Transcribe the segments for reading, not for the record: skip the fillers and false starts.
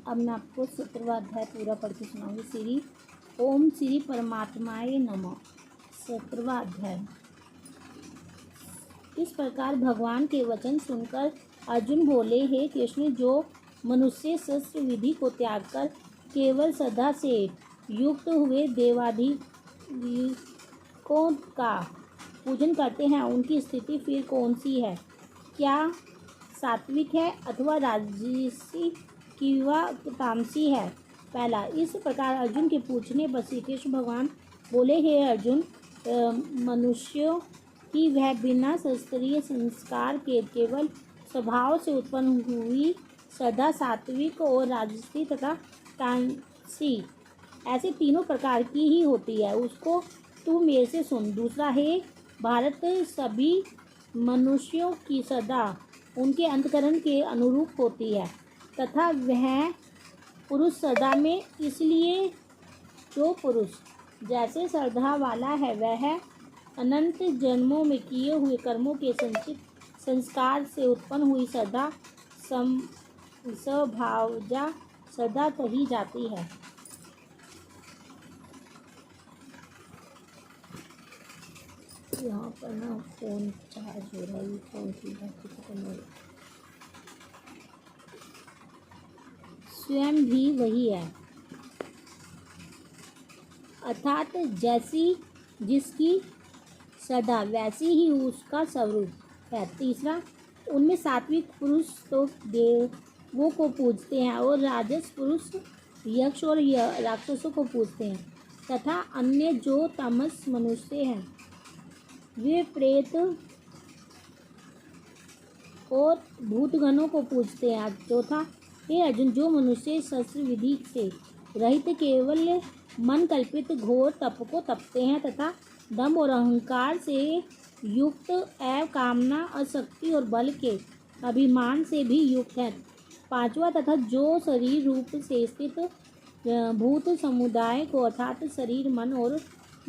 अब मैं आपको 17वां अध्याय पूरा पढ़ के सुनाऊंगी। श्री ओम श्री परमात्माय नमः। 17वां अध्याय। इस प्रकार भगवान के वचन सुनकर अर्जुन बोले, हे कृष्ण, जो मनुष्य शस्त्र विधि को त्याग कर केवल श्रद्धा से युक्त हुए देवाधिकों का पूजन करते हैं, उनकी स्थिति फिर कौन सी है? क्या सात्विक है अथवा राजसी किंवा तामसी है? पहला। इस प्रकार अर्जुन के पूछने पर श्री कृष्ण भगवान बोले, हे अर्जुन, मनुष्यों की वह बिना शास्त्रीय संस्कार के केवल स्वभाव से उत्पन्न हुई श्रद्धा सात्विक और राजसी तथा तामसी ऐसे तीनों प्रकार की ही होती है, उसको तू मेरे से सुन। दूसरा, हे भारत, सभी मनुष्यों की श्रद्धा उनके अंतकरण के अनुरूप होती है तथा वह पुरुष श्रद्धा में, इसलिए जो पुरुष जैसे श्रद्धा वाला है वह अनंत जन्मों में किए हुए कर्मों के संचित संस्कार से उत्पन्न हुई श्रद्धा स्वभावजा श्रद्धा कही जाती है। यहाँ पर ना फ़ोन चार्ज हो रहा है, फ़ोन की बात खत्म हो रही। स्वयं भी वही है, अर्थात जैसी जिसकी श्रद्धा वैसी ही उसका स्वरूप है। तीसरा, उनमें सात्विक पुरुष तो देवों को पूजते हैं और राजस पुरुष यक्ष और राक्षसों को पूजते हैं तथा अन्य जो तमस मनुष्य हैं वे प्रेत और भूतगणों को पूजते हैं। चौथा, हे अर्जुन, जो मनुष्य शस्त्र विधि से रहित केवल मन कल्पित घोर तप को तपते हैं तथा दम और अहंकार से युक्त एवं कामना, आसक्ति और बल के अभिमान से भी युक्त है। पांचवा, तथा जो शरीर रूप से स्थित भूत समुदाय को अर्थात शरीर, मन और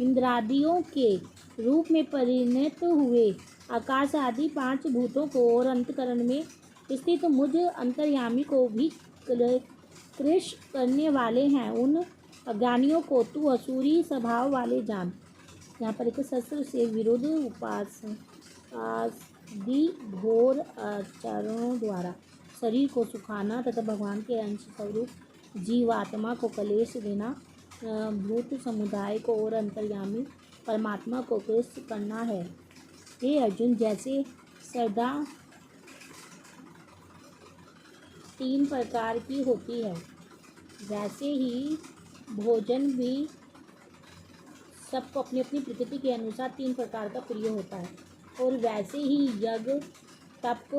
इंद्रादियों के रूप में परिणत हुए आकाश आदि पांच भूतों को और अंतकरण में स्थित मुझ अंतर्यामी को भी कृश करने वाले हैं, उन अज्ञानियों को तू असुरी स्वभाव वाले जान। यहाँ पर एक शस्त्र से विरुद्ध उपासना आदि घोर आचरणों द्वारा शरीर को सुखाना तथा भगवान के अंश स्वरूप जीवात्मा को कलेश देना, भूत समुदाय को और अंतर्यामी परमात्मा को कृष्ण करना है। हे अर्जुन, जैसे श्रद्धा तीन प्रकार की होती है वैसे ही भोजन भी सबको अपनी अपनी प्रकृति के अनुसार तीन प्रकार का प्रिय होता है और वैसे ही यज्ञ, तप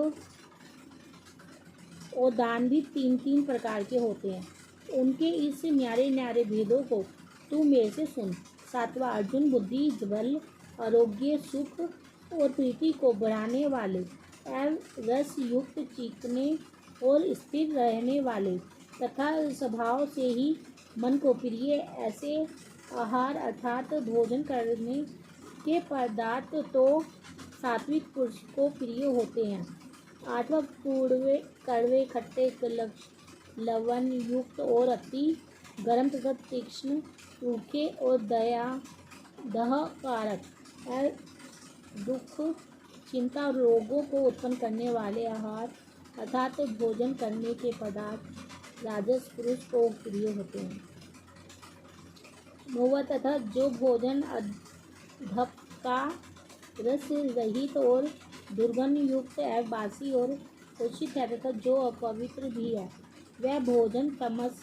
और दान भी तीन तीन प्रकार के होते हैं। उनके इस न्यारे न्यारे भेदों को तू मेरे से सुन। सातवां, अर्जुन, बुद्धि, बल, आरोग्य, सुख और प्रीति को बढ़ाने वाले एवं रस युक्त चीखने और स्थिर रहने वाले तथा स्वभाव से ही मन को प्रिय ऐसे आहार अर्थात भोजन करने के पदार्थ तो सात्विक पुरुष को प्रिय होते हैं। आठवां, कड़वे, खट्टे, लवण युक्त और अति गर्म तथा तीक्ष्ण, रूखे और दहकारक दुख, चिंता और रोगों को उत्पन्न करने वाले आहार अर्थात भोजन करने के पदार्थ राजस पुरुष को प्रिय होते हैं। नौवां, तथा जो भोजन अधपका, रस रहित और दुर्गंध युक्त एवं बासी और दूषित है तथा जो अपवित्र भी है वह भोजन तमस।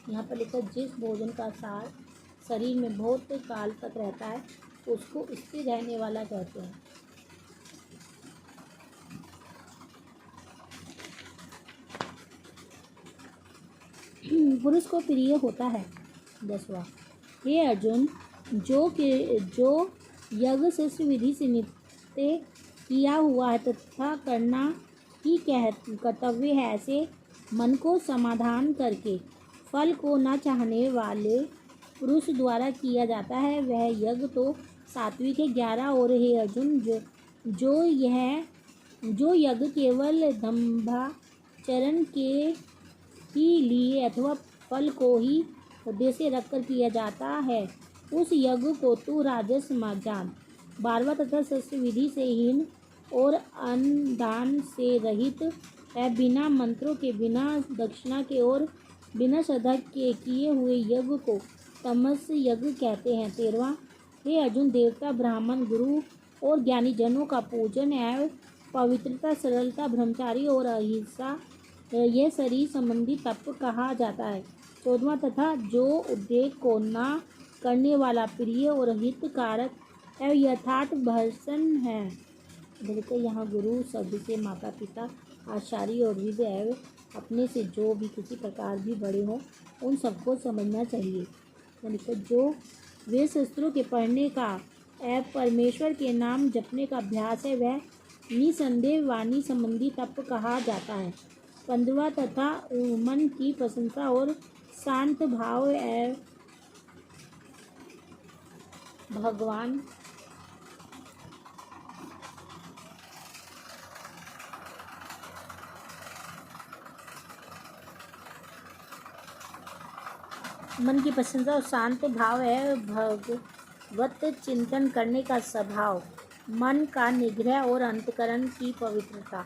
यहाँ पर लिखा, जिस भोजन का सार शरीर में बहुत काल तक रहता है उसको स्थिर रहने वाला कहते हैं। पुरुष को प्रिय होता है। 10वां, हे अर्जुन, जो यज्ञ शस्त्र विधि से नित्य किया हुआ है तथा करना ही कर्तव्य है, ऐसे मन को समाधान करके फल को न चाहने वाले पुरुष द्वारा किया जाता है वह यज्ञ तो सात्विक है। 11, और हे अर्जुन, जो यज्ञ केवल दंभाचरण के ही लिए अथवा फल को ही उद्देश्य रखकर किया जाता है, उस यज्ञ को तू राजस जान। 12वां तथा शस्त्र विधि से हीन और अन्नदान से रहित है, बिना मंत्रों के, बिना दक्षिणा के और बिना श्रद्धा के किए हुए यज्ञ को तमस यज्ञ कहते हैं। 13वां, हे अर्जुन, देवता, ब्राह्मण, गुरु और ज्ञानी जनों का पूजन एवं पवित्रता, सरलता, ब्रह्मचारी और अहिंसा यह शरीर संबंधी तप कहा जाता है। 14वां, तथा जो उद्योग को न करने वाला प्रिय और हितकारक एवं यथार्थ भर्सन है। बिल्कुल यहाँ गुरु शब्द से माता पिता, आचार्य और विद एवं अपने से जो भी किसी प्रकार भी बड़े हों उन सबको समझना चाहिए। यानी कि जो वेद शास्त्रों के पढ़ने का एवं परमेश्वर के नाम जपने का अभ्यास है वह निसंदेह वाणी संबंधी तप कहा जाता है। 15वां, तथा मन की प्रशंसा और शांत भाव एवं भगवान मन की प्रशंसा और शांत भाव है, भगवत चिंतन करने का स्वभाव, मन का निग्रह और अंतकरण की पवित्रता,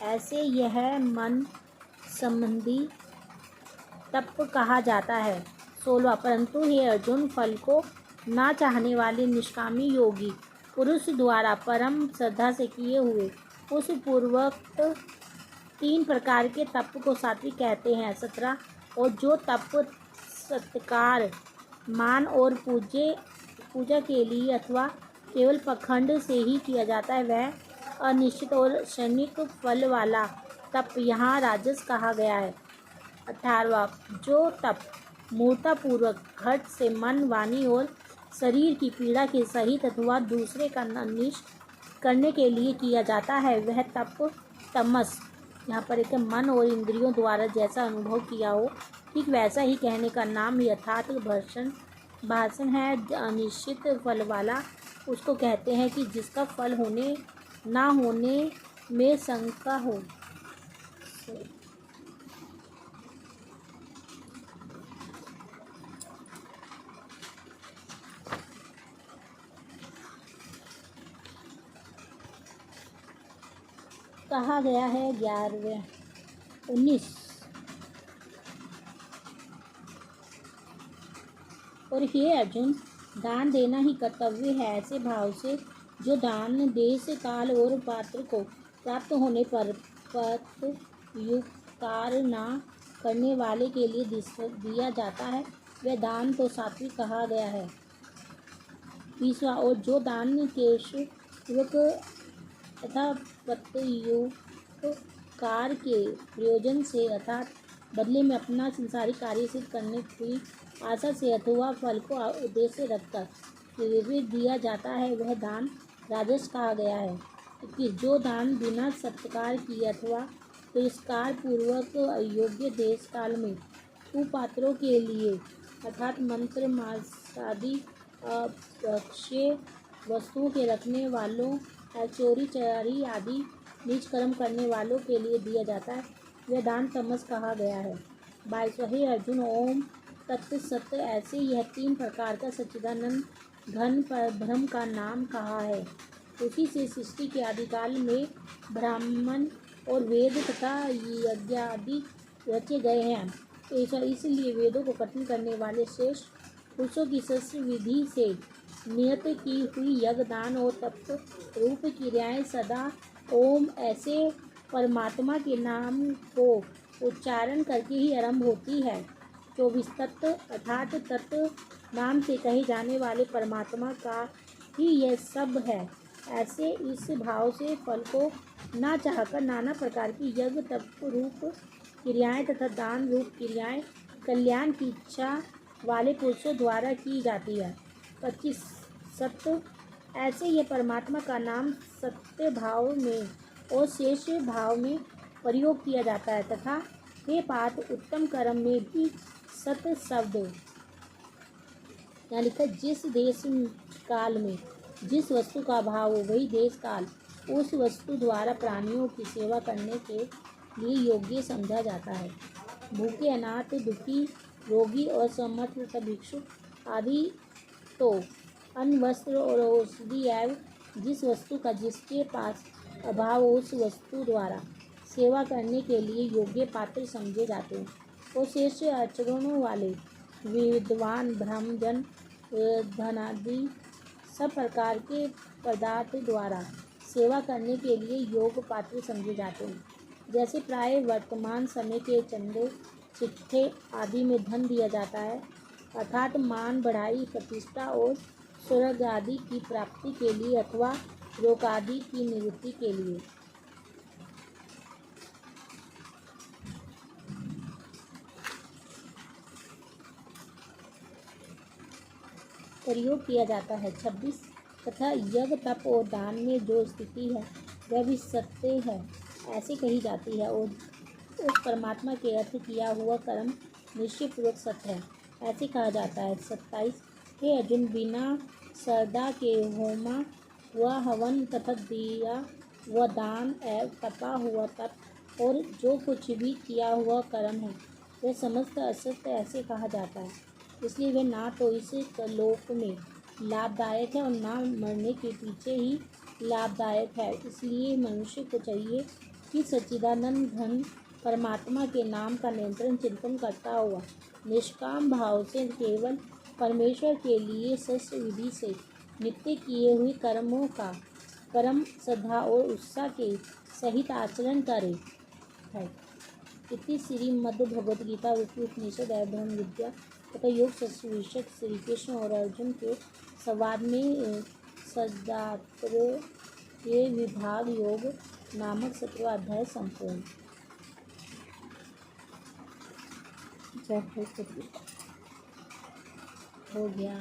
ऐसे यह मन संबंधी तप कहा जाता है। 16वां, परंतु हे अर्जुन, फल को ना चाहने वाले निष्कामी योगी पुरुष द्वारा परम श्रद्धा से किए हुए उस पूर्वक 3 प्रकार के तप को सात्विक कहते हैं। 17, और जो तप सत्कार, मान और पूजा के लिए अथवा केवल पखंड से ही किया जाता है वह अनिश्चित और क्षणिक फल वाला तप यहाँ राजस कहा गया है। 18वां, जो तप मूर्तापूर्वक घट से मन, वाणी और शरीर की पीड़ा के सहित अथवा दूसरे का अनिष्ट करने के लिए किया जाता है वह तप तमस, यहाँ पर एक मन और इंद्रियों द्वारा जैसा अनुभव किया हो ठीक वैसा ही कहने का नाम यथार्थ भाषण है। अनिश्चित फल वाला उसको कहते हैं कि जिसका फल होने ना होने में शंका हो। कहा गया है 11वें 19, और हे अर्जुन, दान देना ही कर्तव्य है, ऐसे भाव से जो दान देश काल और पात्र को प्राप्त होने पर युक्तार ना करने वाले के लिए दिया जाता है वह दान तो सात्विक कहा गया है। 20वां, और जो दान केशवक तथा प्रत्युपकार के प्रयोजन से अर्थात बदले में अपना संसारिक कार्य सिद्ध करने की आशा से अथवा फल को उद्देश्य रखकर दिया जाता है वह दान राजस कहा गया है। कि जो दान बिना सत्कार किए अथवा तिरस्कार पूर्वक अयोग्य देश काल में कुपात्रों के लिए अर्थात मंत्र मांसादि अभक्ष्य वस्तुओं के रखने वालों, चोरी चोरी आदि नीच कर्म करने वालों के लिए दिया जाता है वह दान तमस कहा गया है। 22वां, हे अर्जुन, ओम तत्व सत्य, ऐसे यह 3 प्रकार का सच्चिदानंद घन पर ब्रह्म का नाम कहा है। उसी से सृष्टि के आदिकाल में ब्राह्मण और वेद तथा यज्ञ आदि रचे गए हैं। इसलिए वेदों को कठिन करने वाले श्रेष्ठ पुरुषों की शस्त्र विधि से नियत की हुई यज्ञ, दान और तप रूप क्रियाएं सदा ओम ऐसे परमात्मा के नाम को उच्चारण करके ही आरंभ होती है। 24, तत्व अर्थात तत्व नाम से कहे जाने वाले परमात्मा का ही यह सब है। ऐसे इस भाव से फल को ना चाहकर नाना प्रकार की यज्ञ, तप रूप क्रियाएं तथा दान रूप क्रियाएं कल्याण की इच्छा वाले पुरुषों द्वारा की जाती है। 25, सत्य, ऐसे यह परमात्मा का नाम सत्य भाव में और शेष भाव में प्रयोग किया जाता है तथा हे पार्थ, उत्तम कर्म में भी सत्य शब्द यानी कि जिस देश काल में जिस वस्तु का भाव हो वही देश काल उस वस्तु द्वारा प्राणियों की सेवा करने के लिए योग्य समझा जाता है। भूखे, अनाथ, दुखी, रोगी और समर्थ तथा भिक्षु आदि तो अन्न, वस्त्र और औषधि एवं जिस वस्तु का जिसके पास अभाव हो उस वस्तु द्वारा सेवा करने के लिए योग्य पात्र समझे जाते हैं। और श्रेष्ठ आचरणों वाले विद्वान ब्राह्मण धनादि सब प्रकार के पदार्थ द्वारा सेवा करने के लिए योग्य पात्र समझे जाते हैं। जैसे प्राय वर्तमान समय के चंदे, चिट्ठे आदि में धन दिया जाता है, अर्थात मान, बढ़ाई, प्रतिष्ठा और स्वर्ग आदि की प्राप्ति के लिए अथवा रोग आदि की निवृत्ति के लिए प्रयोग किया जाता है। 26 तथा यज्ञ, तप और दान में जो स्थिति है वह भी सत्य है ऐसे कही जाती है, और उस परमात्मा के अर्थ किया हुआ कर्म निश्चयपूर्वक सत्य है ऐसे कहा जाता है। 27 हे अर्जुन, बिना श्रद्धा के होमा व हवन तथा दिया व दान एवं तपा हुआ तप और जो कुछ भी किया हुआ कर्म है वह समस्त असत्य ऐसे कहा जाता है। इसलिए वह ना तो इस लोक में लाभदायक है और ना मरने के पीछे ही लाभदायक है। इसलिए मनुष्य को चाहिए कि सच्चिदानंद घन परमात्मा के नाम का निरंतर चिंतन करता हुआ निष्काम भाव से केवल परमेश्वर के लिए शस्त्र विधि से नित्य किए हुए कर्मों का परम श्रद्धा और उत्साह के सहित आचरण करे है। इति श्रीमद्भगवद्गीता उपनिषद एवं ब्रह्म विद्या तथा योग शास्त्र विषय श्री कृष्ण और अर्जुन के संवाद में सदात्रेय विभाग योग नामक 17वां अध्याय संपूर्ण। हो गया।